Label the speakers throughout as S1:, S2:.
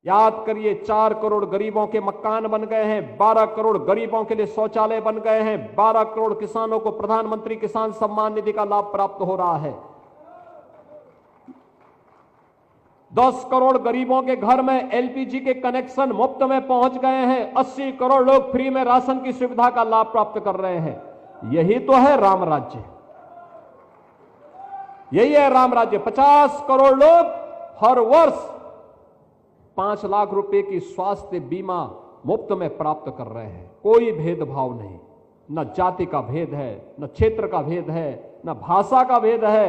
S1: याद करिए, 4 करोड़ गरीबों के मकान बन गए हैं, 12 करोड़ गरीबों के लिए शौचालय बन गए हैं, 12 करोड़ किसानों को प्रधानमंत्री किसान सम्मान निधि का लाभ प्राप्त हो रहा है, 10 करोड़ गरीबों के घर में एलपीजी के कनेक्शन मुफ्त में पहुंच गए हैं, 80 करोड़ लोग फ्री में राशन की सुविधा का लाभ प्राप्त कर रहे हैं। यही तो है राम राज्य, यही है राम राज्य। 50 करोड़ लोग हर वर्ष 5 लाख रुपए की स्वास्थ्य बीमा मुफ्त में प्राप्त कर रहे हैं। कोई भेदभाव नहीं, न जाति का भेद है, न क्षेत्र का भेद है, न भाषा का भेद है,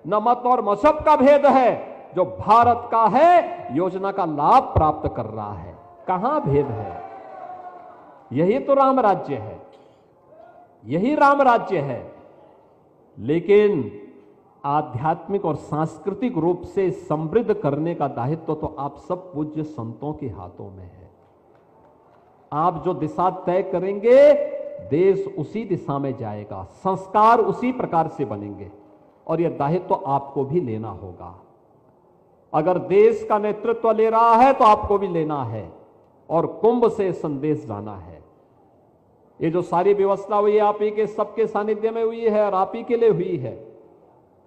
S1: न मत और मजहब का भेद है। जो भारत का है योजना का लाभ प्राप्त कर रहा है, कहां भेद है? यही तो राम राज्य है, यही राम राज्य है। लेकिन आध्यात्मिक और सांस्कृतिक रूप से समृद्ध करने का दायित्व तो आप सब पूज्य संतों के हाथों में है। आप जो दिशा तय करेंगे, देश उसी दिशा में जाएगा, संस्कार उसी प्रकार से बनेंगे, और यह दायित्व आपको भी लेना होगा। अगर देश का नेतृत्व ले रहा है तो आपको भी लेना है, और कुंभ से संदेश जाना है। ये जो सारी व्यवस्था हुई है आप ही के सबके सानिध्य में हुई है और आप ही के लिए हुई है।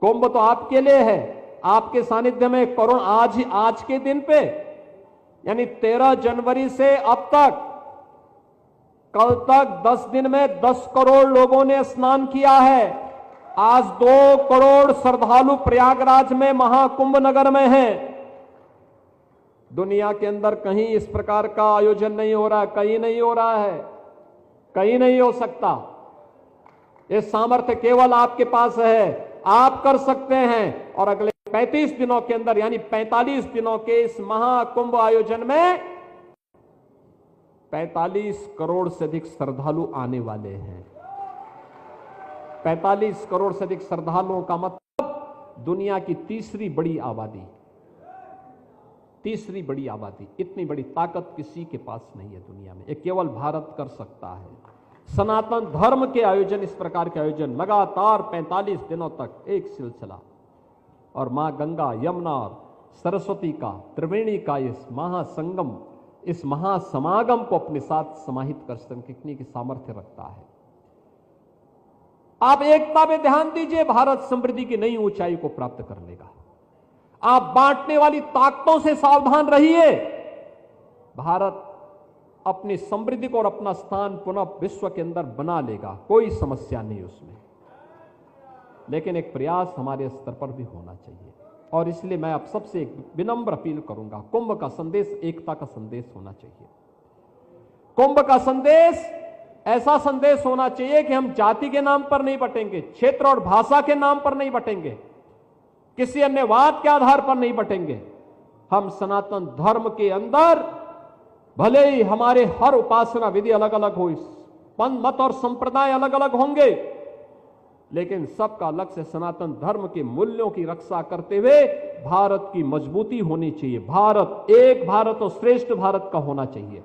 S1: कुंभ तो आपके लिए है, आपके सानिध्य में करोड़ आज के दिन पे यानी 13 जनवरी से अब तक, कल तक 10 दिन में 10 करोड़ लोगों ने स्नान किया है। आज 2 करोड़ श्रद्धालु प्रयागराज में महाकुंभ नगर में हैं। दुनिया के अंदर कहीं इस प्रकार का आयोजन नहीं हो रहा, कहीं नहीं हो रहा है, कहीं नहीं हो सकता। ये सामर्थ्य केवल आपके पास है, आप कर सकते हैं। और अगले 35 दिनों के अंदर यानी 45 दिनों के इस महाकुंभ आयोजन में 45 करोड़ से अधिक श्रद्धालु आने वाले हैं। 45 करोड़ से अधिक श्रद्धालुओं का मतलब दुनिया की तीसरी बड़ी आबादी, तीसरी बड़ी आबादी। इतनी बड़ी ताकत किसी के पास नहीं है दुनिया में, ये केवल भारत कर सकता है। सनातन धर्म के आयोजन, इस प्रकार के आयोजन लगातार 45 दिनों तक एक सिलसिला, और मां गंगा, यमुना और सरस्वती का, त्रिवेणी का इस महासंगम, इस महासमागम को अपने साथ समाहित कर सकने की सामर्थ्य रखता है। आप एकता पे ध्यान दीजिए, भारत समृद्धि की नई ऊंचाई को प्राप्त कर लेगा। आप बांटने वाली ताकतों से सावधान रहिए। भारत अपनी समृद्धि को और अपना स्थान पुनः विश्व के अंदर बना लेगा, कोई समस्या नहीं उसमें। लेकिन एक प्रयास हमारे स्तर पर भी होना चाहिए, और इसलिए मैं आप सबसे एक विनम्र अपील करूंगा, कुंभ का संदेश एकता का संदेश होना चाहिए। कुंभ का संदेश ऐसा संदेश होना चाहिए कि हम जाति के नाम पर नहीं बटेंगे, क्षेत्र और भाषा के नाम पर नहीं बटेंगे, किसी अन्य वाद के आधार पर नहीं बटेंगे। हम सनातन धर्म के अंदर भले ही हमारे हर उपासना विधि अलग अलग हो, पंथ मत और संप्रदाय अलग अलग होंगे, लेकिन सबका लक्ष्य सनातन धर्म के मूल्यों की रक्षा करते हुए भारत की मजबूती होनी चाहिए। भारत एक भारत और श्रेष्ठ भारत का होना चाहिए।